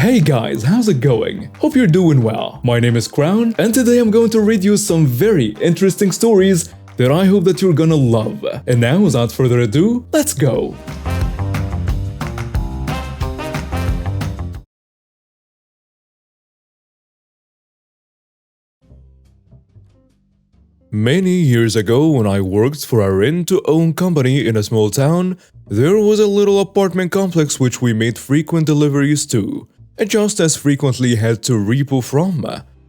Hey guys, how's it going? Hope you're doing well. My name is Crown, and today I'm going to read you some very interesting stories that I hope that you're gonna love. And now, without further ado, let's go! Many years ago, when I worked for a rent-to-own company in a small town, there was a little apartment complex which we made frequent deliveries to, and just as frequently had to repo from.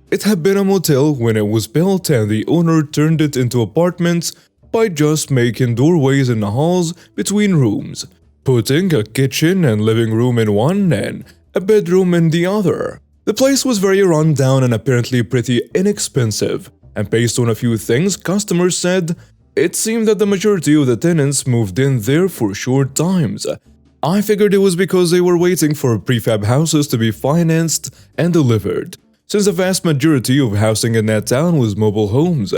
It had been a motel when it was built, and the owner turned it into apartments by just making doorways in the halls between rooms, putting a kitchen and living room in one and a bedroom in the other. The place was very run down and apparently pretty inexpensive. And based on a few things customers said, it seemed that the majority of the tenants moved in there for short times. I figured it was because they were waiting for prefab houses to be financed and delivered, since the vast majority of housing in that town was mobile homes.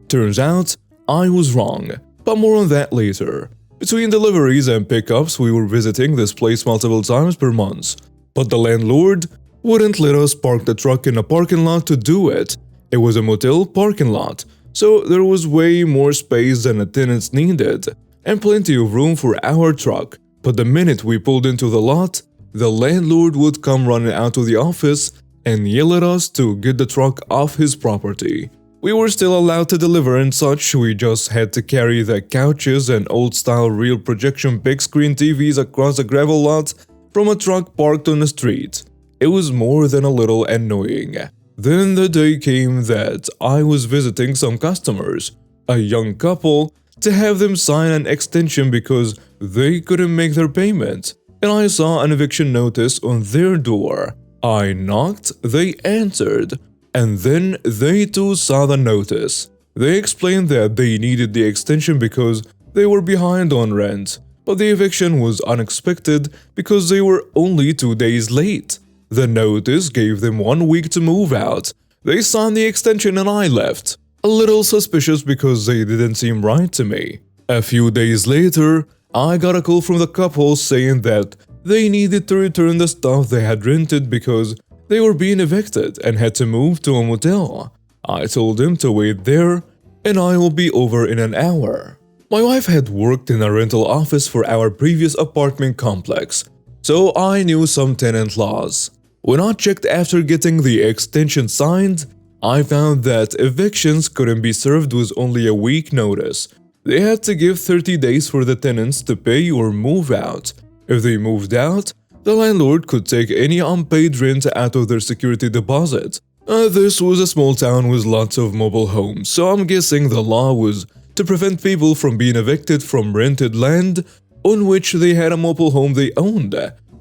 Turns out, I was wrong, but more on that later. Between deliveries and pickups, we were visiting this place multiple times per month, but the landlord wouldn't let us park the truck in a parking lot to do it. It was a motel parking lot, so there was way more space than the tenants needed, and plenty of room for our truck. But the minute we pulled into the lot, the landlord would come running out of the office and yell at us to get the truck off his property. We were still allowed to deliver and such, we just had to carry the couches and old-style real projection big screen TVs across the gravel lot from a truck parked on the street. It was more than a little annoying. Then the day came that I was visiting some customers, a young couple, to have them sign an extension because they couldn't make their payment, and I saw an eviction notice on their door. I knocked, they answered, and then they too saw the notice. They explained that they needed the extension because they were behind on rent, but the eviction was unexpected because they were only 2 days late. The notice gave them 1 week to move out. They signed the extension and I left. A little suspicious because they didn't seem right to me. A few days later, I got a call from the couple saying that they needed to return the stuff they had rented because they were being evicted and had to move to a motel. I told them to wait there and I will be over in an hour. My wife had worked in a rental office for our previous apartment complex, so I knew some tenant laws. When I checked after getting the extension signed, I found that evictions couldn't be served with only a week notice. They had to give 30 days for the tenants to pay or move out. If they moved out, the landlord could take any unpaid rent out of their security deposit. This was a small town with lots of mobile homes, so I'm guessing the law was to prevent people from being evicted from rented land on which they had a mobile home they owned.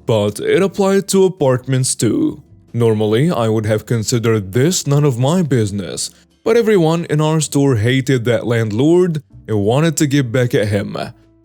But it applied to apartments too. Normally, I would have considered this none of my business, but everyone in our store hated that landlord and wanted to get back at him.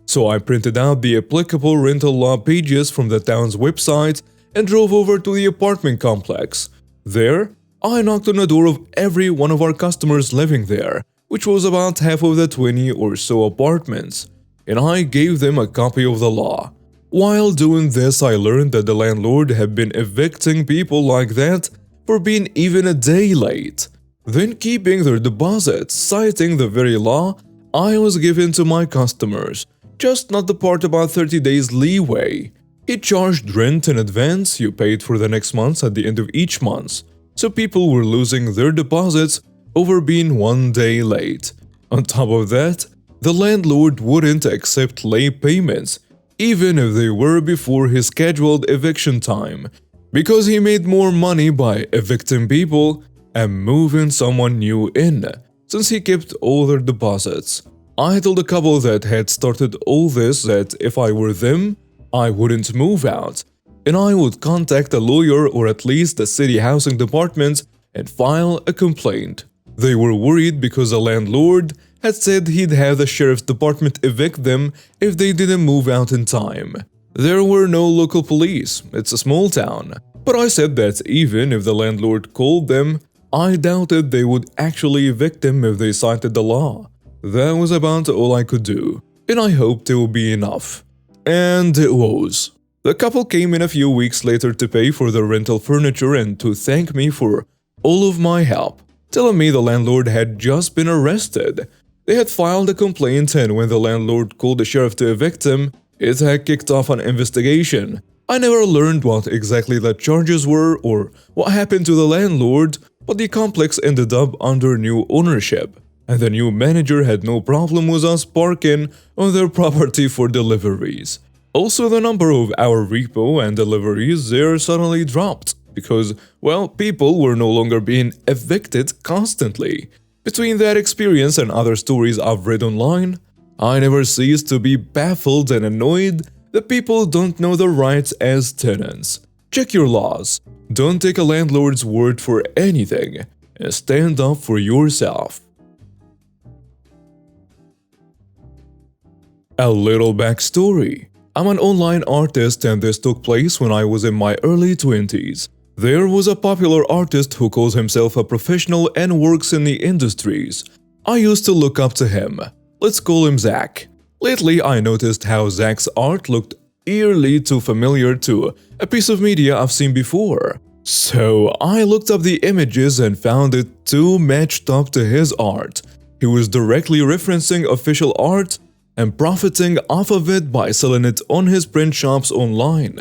So I printed out the applicable rental law pages from the town's website and drove over to the apartment complex. There, I knocked on the door of every one of our customers living there, which was about half of the 20 or so apartments, and I gave them a copy of the law. While doing this, I learned that the landlord had been evicting people like that for being even a day late, then keeping their deposits, citing the very law I was giving to my customers, just not the part about 30 days leeway. He charged rent in advance, you paid for the next month at the end of each month, so people were losing their deposits over being 1 day late. On top of that, the landlord wouldn't accept late payments, even if they were before his scheduled eviction time, because he made more money by evicting people and moving someone new in, since he kept all their deposits. I told the couple that had started all this that if I were them, I wouldn't move out, and I would contact a lawyer or at least the city housing department and file a complaint. They were worried because the landlord had said he'd have the sheriff's department evict them if they didn't move out in time. There were no local police, it's a small town, but I said that even if the landlord called them, I doubted they would actually evict them if they cited the law. That was about all I could do, and I hoped it would be enough. And it was. The couple came in a few weeks later to pay for the rental furniture and to thank me for all of my help, telling me the landlord had just been arrested. They had filed a complaint, and when the landlord called the sheriff to evict him, it had kicked off an investigation. I never learned what exactly the charges were or what happened to the landlord, but the complex ended up under new ownership, and the new manager had no problem with us parking on their property for deliveries. Also, the number of our repo and deliveries there suddenly dropped because, well, people were no longer being evicted constantly. Between that experience and other stories I've read online, I never cease to be baffled and annoyed that people don't know their rights as tenants. Check your laws. Don't take a landlord's word for anything, and stand up for yourself. A little backstory. I'm an online artist, and this took place when I was in my early 20s. There was a popular artist who calls himself a professional and works in the industries. I used to look up to him. Let's call him Zach. Lately, I noticed how Zach's art looked eerily too familiar to a piece of media I've seen before. So I looked up the images and found it too matched up to his art. He was directly referencing official art and profiting off of it by selling it on his print shops online.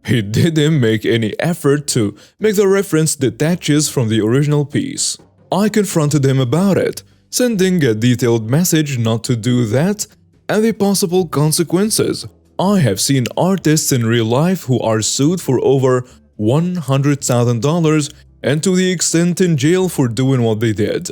He didn't make any effort to make the reference detaches from the original piece. I confronted him about it, sending a detailed message not to do that and the possible consequences. I have seen artists in real life who are sued for over $100,000 and to the extent in jail for doing what they did.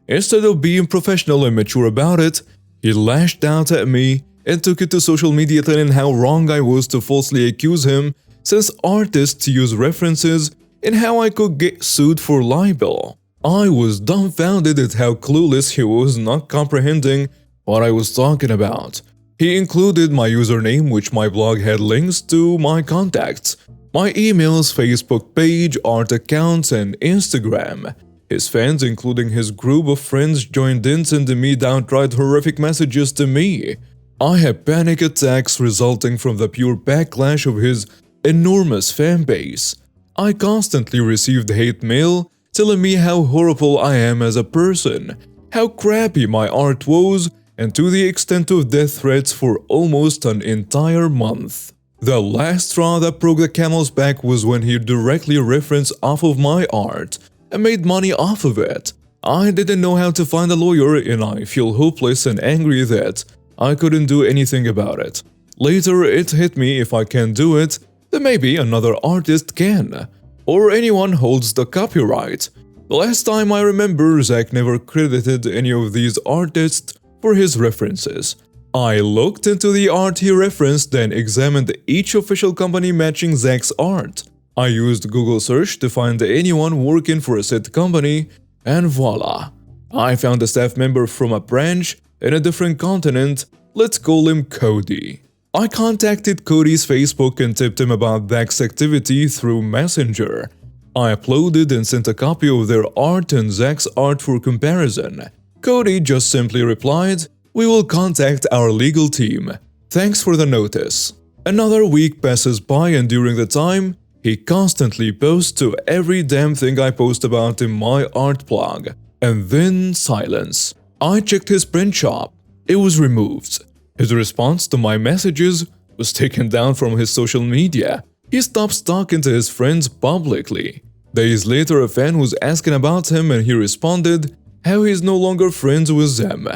Instead of being professional and mature about it, he lashed out at me and took it to social media telling how wrong I was to falsely accuse him since artists use references and how I could get sued for libel. I was dumbfounded at how clueless he was, not comprehending what I was talking about. He included my username, which my blog had links to my contacts, my emails, Facebook page, art accounts, and Instagram. His fans, including his group of friends, joined in sending me downright horrific messages to me. I had panic attacks resulting from the pure backlash of his enormous fan base. I constantly received hate mail telling me how horrible I am as a person, how crappy my art was, and to the extent of death threats for almost an entire month. The last straw that broke the camel's back was when he directly referenced off of my art and made money off of it. I didn't know how to find a lawyer, and I feel hopeless and angry that I couldn't do anything about it. Later, it hit me if I can't do it, then maybe another artist can, or anyone holds the copyright. The last time I remember, Zach never credited any of these artists for his references. I looked into the art he referenced, then examined each official company matching Zach's art. I used Google search to find anyone working for a said company, and voila! I found a staff member from a branch in a different continent. Let's call him Cody. I contacted Cody's Facebook and tipped him about Zach's activity through Messenger. I uploaded and sent a copy of their art and Zach's art for comparison. Cody just simply replied, "We will contact our legal team. Thanks for the notice." Another week passes by, and during the time, he constantly posts to every damn thing I post about in my art blog. And then silence. I checked his print shop. It was removed. His response to my messages was taken down from his social media. He stopped talking to his friends publicly. Days later, a fan was asking about him, and he responded how he's no longer friends with them,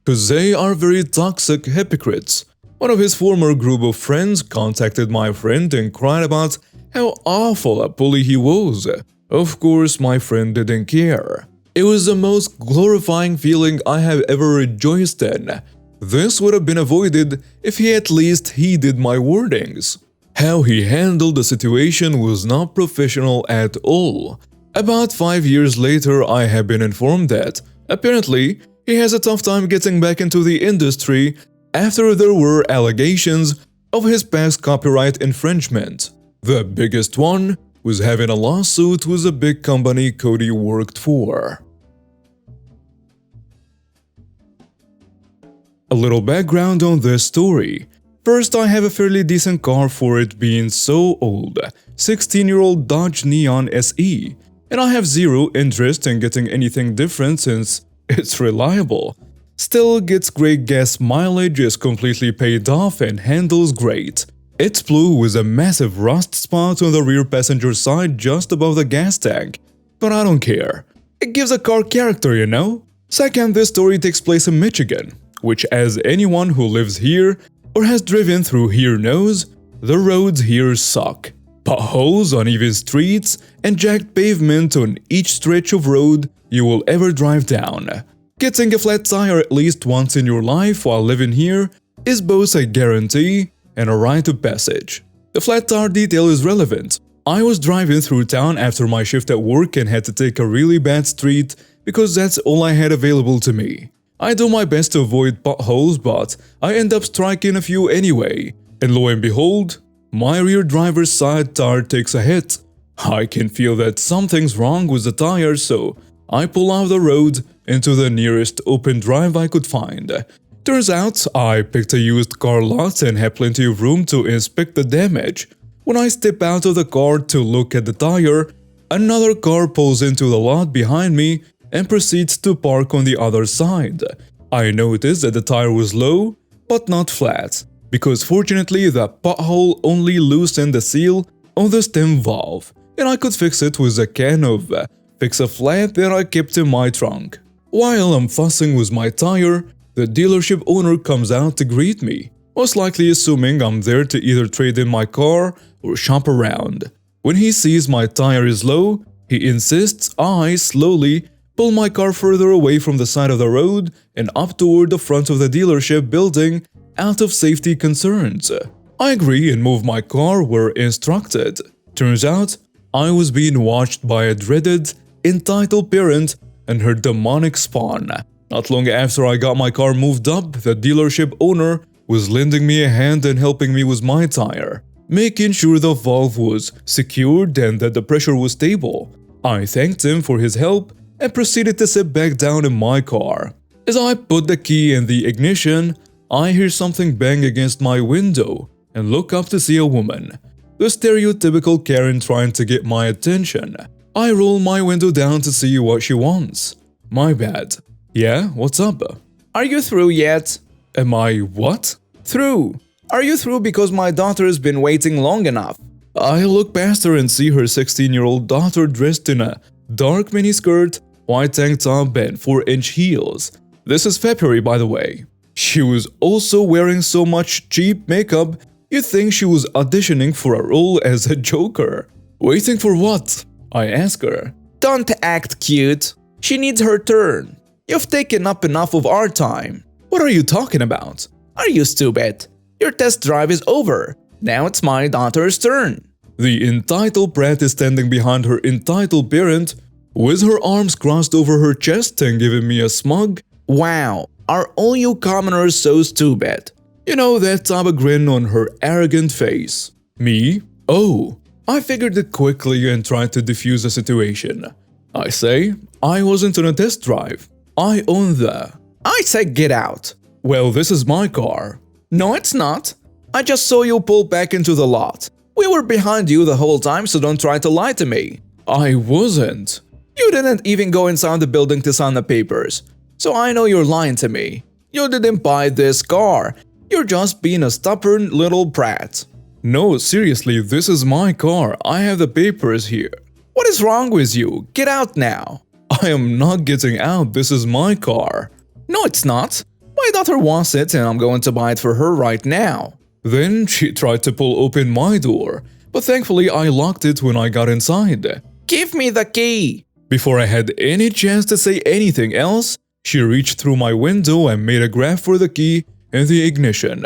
because they are very toxic hypocrites. One of his former group of friends contacted my friend and cried about how awful a bully he was. Of course, my friend didn't care. It was the most glorifying feeling I have ever rejoiced in. This would have been avoided if he at least heeded my warnings. How he handled the situation was not professional at all. About 5 years later, I have been informed that, apparently, he has a tough time getting back into the industry after there were allegations of his past copyright infringement. The biggest one was having a lawsuit with a big company Cody worked for. A little background on this story. First, I have a fairly decent car for it being so old, 16-year-old Dodge Neon SE, and I have zero interest in getting anything different since it's reliable. Still gets great gas mileage, is completely paid off, and handles great. It's blue with a massive rust spot on the rear passenger side just above the gas tank, but I don't care. It gives a car character, you know? Second, this story takes place in Michigan, which, as anyone who lives here or has driven through here knows, the roads here suck. Potholes, uneven streets, and jagged pavement on each stretch of road you will ever drive down. Getting a flat tire at least once in your life while living here is both a guarantee and a rite of passage. The flat tire detail is relevant. I was driving through town after my shift at work and had to take a really bad street because that's all I had available to me. I do my best to avoid potholes, but I end up striking a few anyway. And lo and behold, my rear driver's side tire takes a hit. I can feel that something's wrong with the tire, so I pull out the road into the nearest open drive I could find. Turns out, I picked a used car lot and had plenty of room to inspect the damage. When I step out of the car to look at the tire, another car pulls into the lot behind me and proceeds to park on the other side. I noticed that the tire was low, but not flat, because fortunately the pothole only loosened the seal on the stem valve, and I could fix it with a can of Fix-A-Flat that I kept in my trunk. While I'm fussing with my tire, the dealership owner comes out to greet me, most likely assuming I'm there to either trade in my car or shop around. When he sees my tire is low, he insists I slowly pull my car further away from the side of the road and up toward the front of the dealership building out of safety concerns. I agree and move my car where instructed. Turns out, I was being watched by a dreaded, entitled parent and her demonic spawn. Not long after I got my car moved up, the dealership owner was lending me a hand and helping me with my tire, making sure the valve was secured and that the pressure was stable. I thanked him for his help and proceeded to sit back down in my car. As I put the key in the ignition, I hear something bang against my window and look up to see a woman, the stereotypical Karen trying to get my attention. I roll my window down to see what she wants. My bad. Yeah, what's up? Are you through yet? Am I what? Through. Are you through because my daughter's been waiting long enough? I look past her and see her 16-year-old daughter dressed in a dark miniskirt, white tank top, and 4-inch heels. This is February, by the way. She was also wearing so much cheap makeup, you'd think she was auditioning for a role as a Joker. Waiting for what? I ask her. Don't act cute. She needs her turn. You've taken up enough of our time. What are you talking about? Are you stupid? Your test drive is over. Now it's my daughter's turn. The entitled brat is standing behind her entitled parent, with her arms crossed over her chest and giving me a smug, "Wow, are all you commoners so stupid?" You know, that type of grin on her arrogant face. Me? Oh, I figured it quickly and tried to defuse the situation. I say, I wasn't on a test drive. I own the... I say get out. Well, this is my car. No, it's not. I just saw you pull back into the lot. We were behind you the whole time, so don't try to lie to me. I wasn't. You didn't even go inside the building to sign the papers. So I know you're lying to me. You didn't buy this car. You're just being a stubborn little brat. No, seriously, this is my car. I have the papers here. What is wrong with you? Get out now. I am not getting out. This is my car. No, it's not. My daughter wants it and I'm going to buy it for her right now. Then she tried to pull open my door, but thankfully I locked it when I got inside. Give me the key. Before I had any chance to say anything else, she reached through my window and made a grab for the key and the ignition.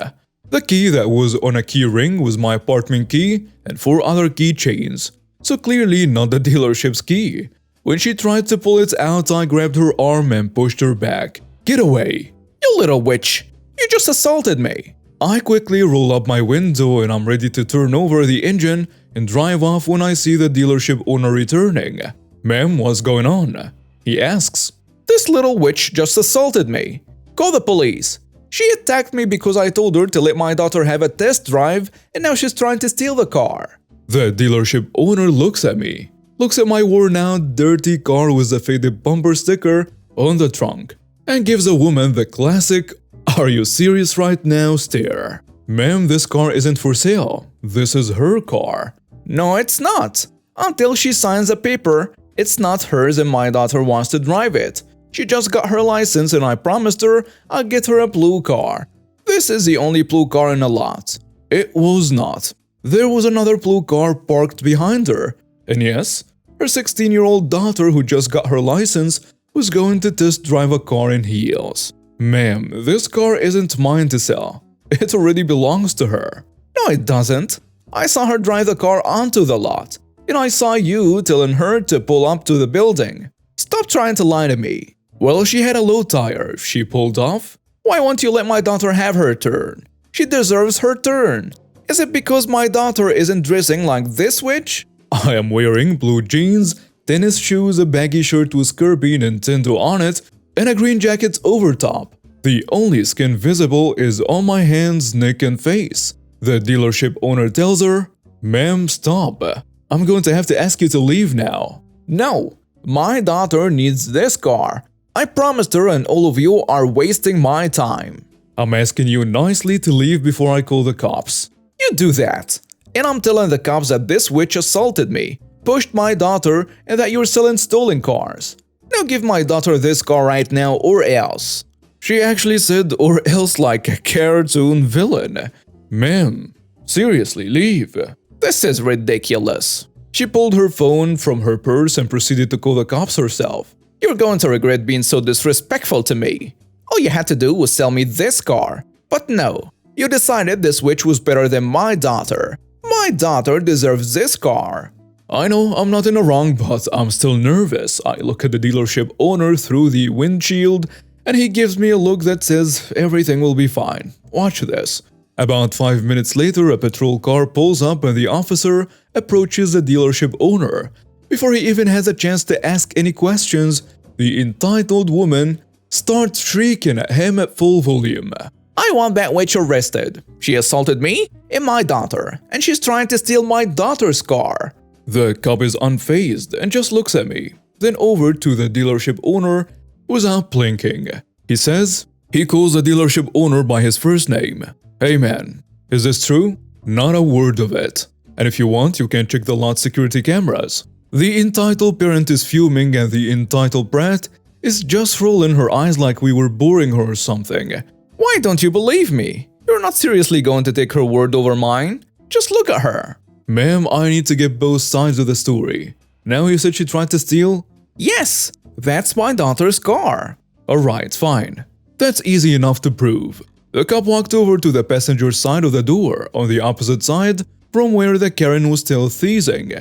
The key that was on a key ring was my apartment key and 4 other keychains, so clearly not the dealership's key. When she tried to pull it out, I grabbed her arm and pushed her back. Get away! You little witch! You just assaulted me! I quickly roll up my window and I'm ready to turn over the engine and drive off when I see the dealership owner returning. Ma'am, what's going on? He asks. This little witch just assaulted me. Call the police. She attacked me because I told her to let my daughter have a test drive, and now she's trying to steal the car. The dealership owner looks at me, looks at my worn out, dirty car with a faded bumper sticker on the trunk, and gives the woman the classic "Are you serious right now?" stare. Ma'am, this car isn't for sale. This is her car. No, it's not. Until she signs a paper, it's not hers and my daughter wants to drive it. She just got her license and I promised her I'll get her a blue car. This is the only blue car in the lot. It was not. There was another blue car parked behind her. And yes, her 16-year-old daughter who just got her license was going to test drive a car in heels. Ma'am, this car isn't mine to sell. It already belongs to her. No, it doesn't. I saw her drive the car onto the lot. And I saw you telling her to pull up to the building. Stop trying to lie to me. Well, she had a low tire. She pulled off. Why won't you let my daughter have her turn? She deserves her turn. Is it because my daughter isn't dressing like this witch? I am wearing blue jeans, tennis shoes, a baggy shirt with Kirby Nintendo on it, and a green jacket over top. The only skin visible is on my hands, neck, and face. The dealership owner tells her, "Ma'am, stop. I'm going to have to ask you to leave now." No, my daughter needs this car. I promised her and all of you are wasting my time. I'm asking you nicely to leave before I call the cops. You do that. And I'm telling the cops that this witch assaulted me, pushed my daughter, and that you're selling stolen cars. Now give my daughter this car right now or else. She actually said "or else" like a cartoon villain. Ma'am, seriously, leave. This is ridiculous. She pulled her phone from her purse and proceeded to call the cops herself. You're going to regret being so disrespectful to me. All you had to do was sell me this car. But no, you decided this witch was better than my daughter. My daughter deserves this car. I know I'm not in the wrong, but I'm still nervous. I look at the dealership owner through the windshield, and he gives me a look that says everything will be fine. Watch this. About 5 minutes later, a patrol car pulls up and the officer approaches the dealership owner. Before he even has a chance to ask any questions, the entitled woman starts shrieking at him at full volume. I want that witch arrested. She assaulted me and my daughter, and she's trying to steal my daughter's car. The cop is unfazed and just looks at me, then over to the dealership owner without blinking. He says, he calls the dealership owner by his first name. "Hey man, is this true?" Not a word of it. And if you want, you can check the lot security cameras. The entitled parent is fuming and the entitled brat is just rolling her eyes like we were boring her or something. Why don't you believe me? You're not seriously going to take her word over mine? Just look at her. Ma'am, I need to get both sides of the story. Now you said she tried to steal? Yes, that's my daughter's car. Alright, fine. That's easy enough to prove. The cop walked over to the passenger side of the door, on the opposite side from where the Karen was still teasing,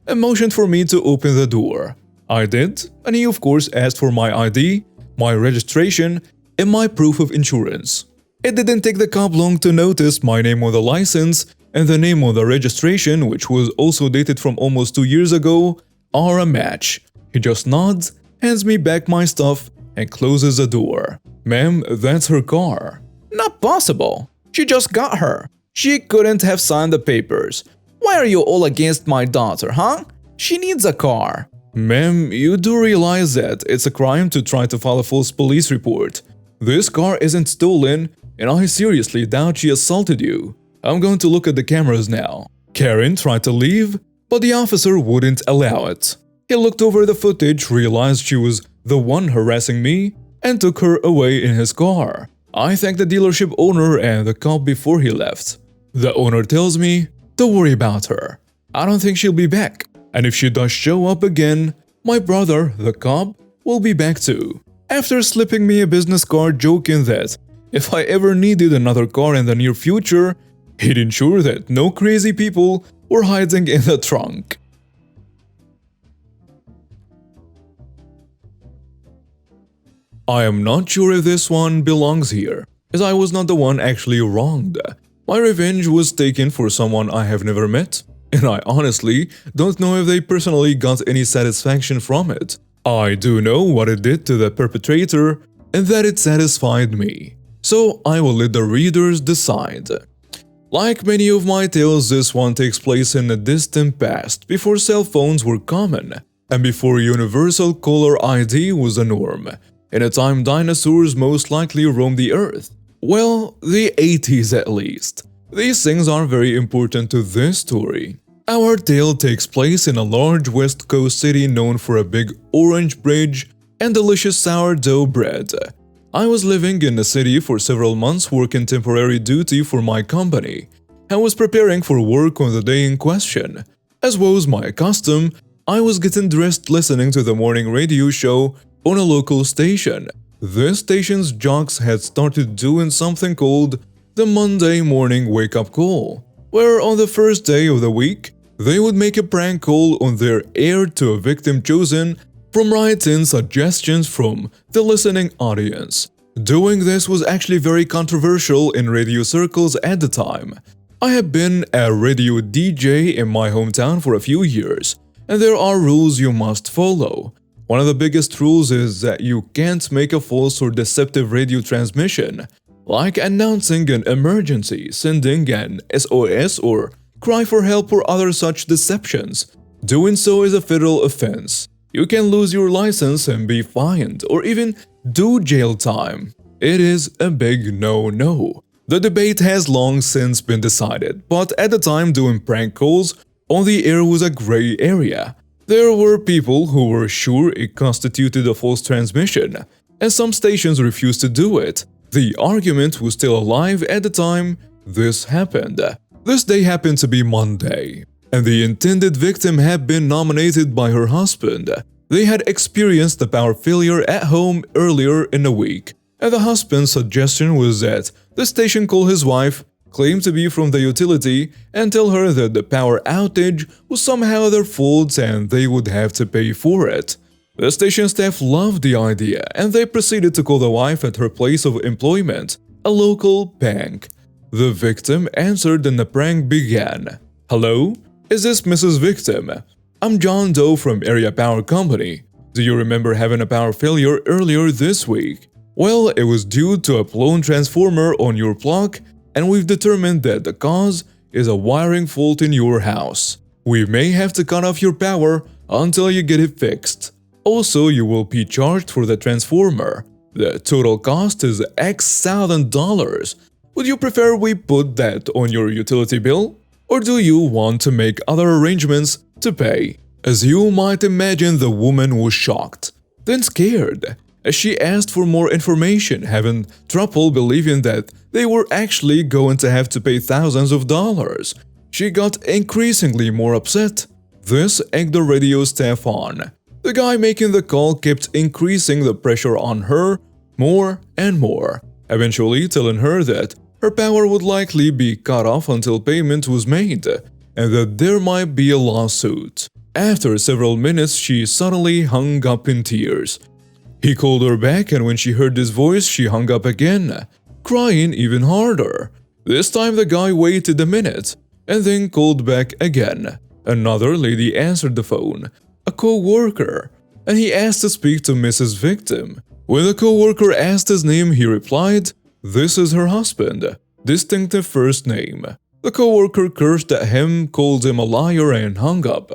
and motioned for me to open the door. I did, and he of course asked for my ID, my registration, and my proof of insurance. It didn't take the cop long to notice my name on the license and the name on the registration, which was also dated from almost 2 years ago, are a match. He just nods, hands me back my stuff, and closes the door. Ma'am, that's her car. Not possible. She just got her. She couldn't have signed the papers. Why are you all against my daughter, huh? She needs a car. Ma'am, you do realize that it's a crime to try to file a false police report. This car isn't stolen, and I seriously doubt she assaulted you. I'm going to look at the cameras now. Karen tried to leave, but the officer wouldn't allow it. He looked over the footage, realized she was the one harassing me, and took her away in his car. I thanked the dealership owner and the cop before he left. The owner tells me, "Don't worry about her. I don't think she'll be back. And if she does show up again, my brother, the cop, will be back too." After slipping me a business card joking that if I ever needed another car in the near future, he'd ensure that no crazy people were hiding in the trunk. I am not sure if this one belongs here, as I was not the one actually wronged. My revenge was taken for someone I have never met, and I honestly don't know if they personally got any satisfaction from it. I do know what it did to the perpetrator, and that it satisfied me. so I will let the readers decide. Like many of my tales, this one takes place in a distant past, before cell phones were common, and before universal caller ID was the norm, in a time dinosaurs most likely roamed the earth. Well, the 80s at least. These things are very important to this story. Our tale takes place in a large West Coast city known for a big orange bridge and delicious sourdough bread. I was living in the city for several months working temporary duty for my company. I was preparing for work on the day in question. As was my custom, I was getting dressed listening to the morning radio show on a local station. This station's jocks had started doing something called the Monday morning wake-up call, where on the first day of the week, they would make a prank call on their air to a victim chosen from write-in suggestions from the listening audience. Doing this was actually very controversial in radio circles at the time. I have been a radio DJ in my hometown for a few years, and there are rules you must follow. One of the biggest rules is that you can't make a false or deceptive radio transmission, like announcing an emergency, sending an SOS, or cry for help or other such deceptions. Doing so is a federal offense. You can lose your license and be fined, or even do jail time. It is a big no-no. The debate has long since been decided, but at the time doing prank calls on the air was a gray area. There were people who were sure it constituted a false transmission, and some stations refused to do it. The argument was still alive at the time this happened. This day happened to be Monday, and the intended victim had been nominated by her husband. They had experienced a power failure at home earlier in the week, and the husband's suggestion was that the station call his wife, claim to be from the utility, and tell her that the power outage was somehow their fault and they would have to pay for it. The station staff loved the idea, and they proceeded to call the wife at her place of employment, a local bank. The victim answered and the prank began. "Hello? Is this Mrs. Victim? I'm John Doe from Area Power Company. Do you remember having a power failure earlier this week? Well, it was due to a blown transformer on your block, and we've determined that the cause is a wiring fault in your house. We may have to cut off your power until you get it fixed. Also, you will be charged for the transformer. The total cost is X thousand dollars. Would you prefer we put that on your utility bill? Or do you want to make other arrangements to pay?" As you might imagine, the woman was shocked, then scared, as she asked for more information, having trouble believing that they were actually going to have to pay thousands of dollars. She got increasingly more upset. This egged the radio staff on. The guy making the call kept increasing the pressure on her more and more, eventually telling her that her power would likely be cut off until payment was made, and that there might be a lawsuit. After several minutes, she suddenly hung up in tears. He called her back, and when she heard his voice, she hung up again, crying even harder. This time the guy waited a minute, and then called back again. Another lady answered the phone, a co-worker, and he asked to speak to Mrs. Victim. When the co-worker asked his name, he replied, "This is her husband," distinctive first name. The co-worker cursed at him, called him a liar, and hung up.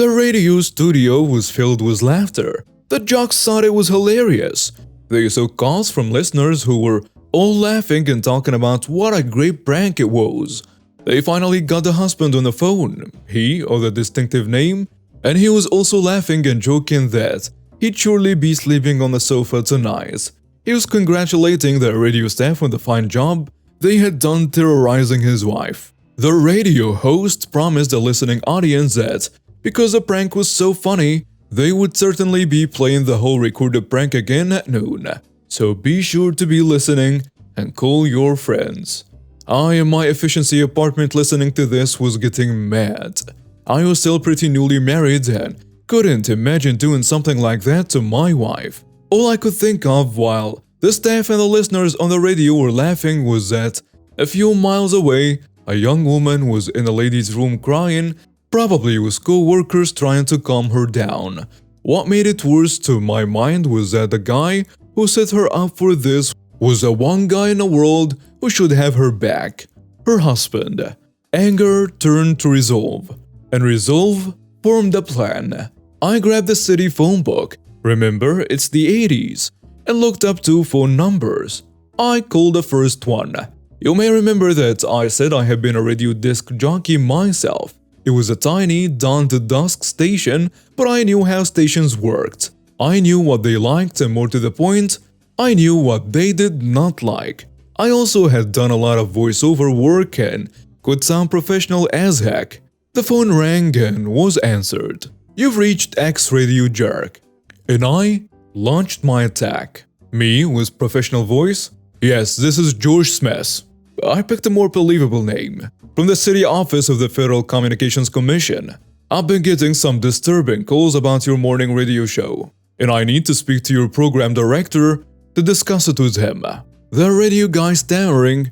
The radio studio was filled with laughter. The jocks thought it was hilarious. They saw calls from listeners who were all laughing and talking about what a great prank it was. They finally got the husband on the phone, he or the distinctive name, and he was also laughing and joking that he'd surely be sleeping on the sofa tonight. He was congratulating the radio staff on the fine job they had done terrorizing his wife. The radio host promised the listening audience that because the prank was so funny, they would certainly be playing the whole recorded prank again at noon. So be sure to be listening and call your friends. I, in my efficiency apartment listening to this, was getting mad. I was still pretty newly married and couldn't imagine doing something like that to my wife. All I could think of while the staff and the listeners on the radio were laughing was that a few miles away, a young woman was in the ladies' room crying, probably with co-workers trying to calm her down. What made it worse to my mind was that the guy who set her up for this was the one guy in the world who should have her back. Her husband. Anger turned to resolve, and resolve formed a plan. I grabbed the city phone book, remember it's the 80s, and looked up 2 phone numbers. I called the first one. You may remember that I said I had been a radio disc jockey myself. It was a tiny, dawn-to-dusk station, but I knew how stations worked. I knew what they liked, and more to the point, I knew what they did not like. I also had done a lot of voiceover work and could sound professional as heck. The phone rang and was answered. You've reached X Radio Jerk. And I launched my attack. Me with professional voice? Yes, this is George Smith. I picked a more believable name. From the city office of the Federal Communications Commission. I've been getting some disturbing calls about your morning radio show. And I need to speak to your program director to discuss it with him. The radio guy stammering,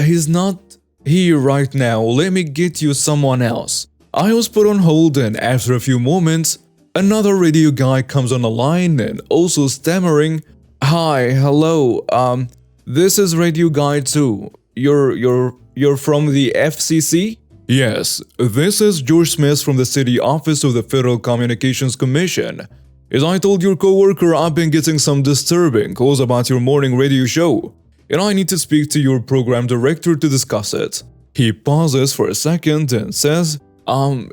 he's not here right now, let me get you someone else. I was put on hold, and after a few moments, another radio guy comes on the line and also stammering, hi, hello, this is radio guy 2. You're from the FCC? Yes, this is George Smith from the city office of the Federal Communications Commission. As I told your coworker, I've been getting some disturbing calls about your morning radio show, and I need to speak to your program director to discuss it. He pauses for a second and says,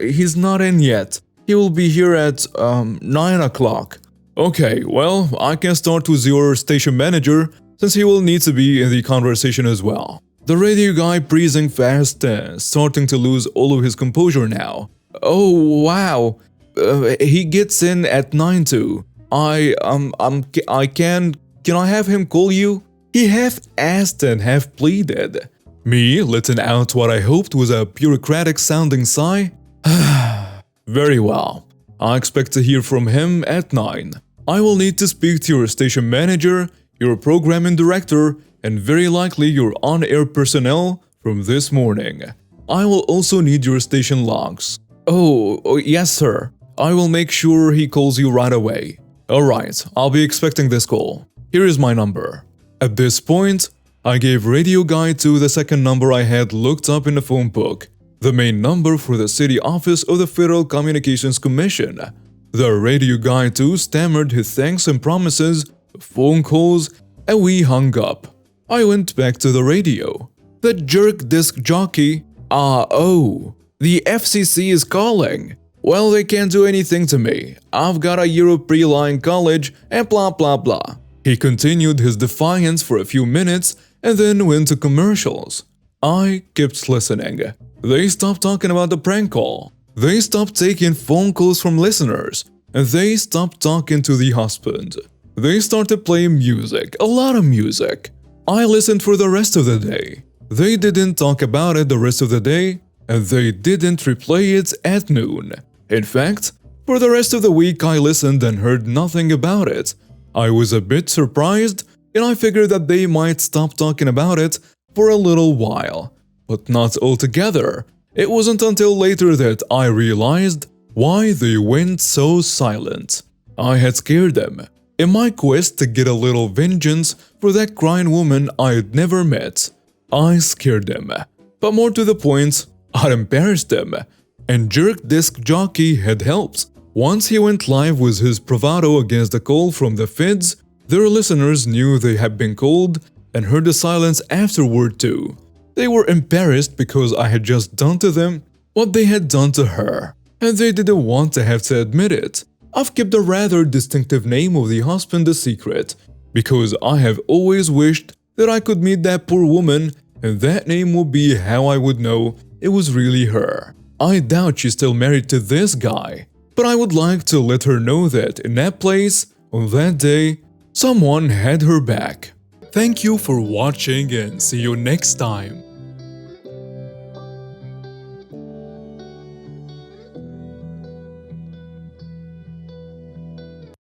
he's not in yet. He will be here at, 9 o'clock. Okay, well, I can start with your station manager, since he will need to be in the conversation as well. The radio guy breathing fast and starting to lose all of his composure now. Oh, wow. He gets in at 9 too. Can I have him call you? He half asked and half pleaded. Me letting out what I hoped was a bureaucratic sounding sigh. Very well. I expect to hear from him at 9. I will need to speak to your station manager, your programming director, and very likely your on-air personnel from this morning. I will also need your station logs. Oh, yes sir. I will make sure he calls you right away. Alright, I'll be expecting this call. Here is my number. At this point, I gave Radio Guy 2 the second number I had looked up in the phone book, the main number for the city office of the Federal Communications Commission. The Radio Guy 2 stammered his thanks and promises, phone calls, and we hung up. I went back to the radio. The jerk disc jockey, the FCC is calling. Well, they can't do anything to me. I've got a year of pre-law in college and blah blah blah. He continued his defiance for a few minutes and then went to commercials. I kept listening. They stopped talking about the prank call. They stopped taking phone calls from listeners. And they stopped talking to the husband. They started playing music, a lot of music. I listened for the rest of the day. They didn't talk about it the rest of the day, and they didn't replay it at noon. In fact, for the rest of the week I listened and heard nothing about it. I was a bit surprised, and I figured that they might stop talking about it for a little while. But not altogether. It wasn't until later that I realized why they went so silent. I had scared them. In my quest to get a little vengeance for that crying woman I'd never met, I scared them. But more to the point, I'd embarrassed them. And Jerk Disc Jockey had helped. Once he went live with his bravado against the call from the feds, their listeners knew they had been called and heard the silence afterward too. They were embarrassed because I had just done to them what they had done to her, and they didn't want to have to admit it. I've kept the rather distinctive name of the husband a secret, because I have always wished that I could meet that poor woman, and that name would be how I would know it was really her. I doubt she's still married to this guy, but I would like to let her know that in that place, on that day, someone had her back. Thank you for watching and see you next time.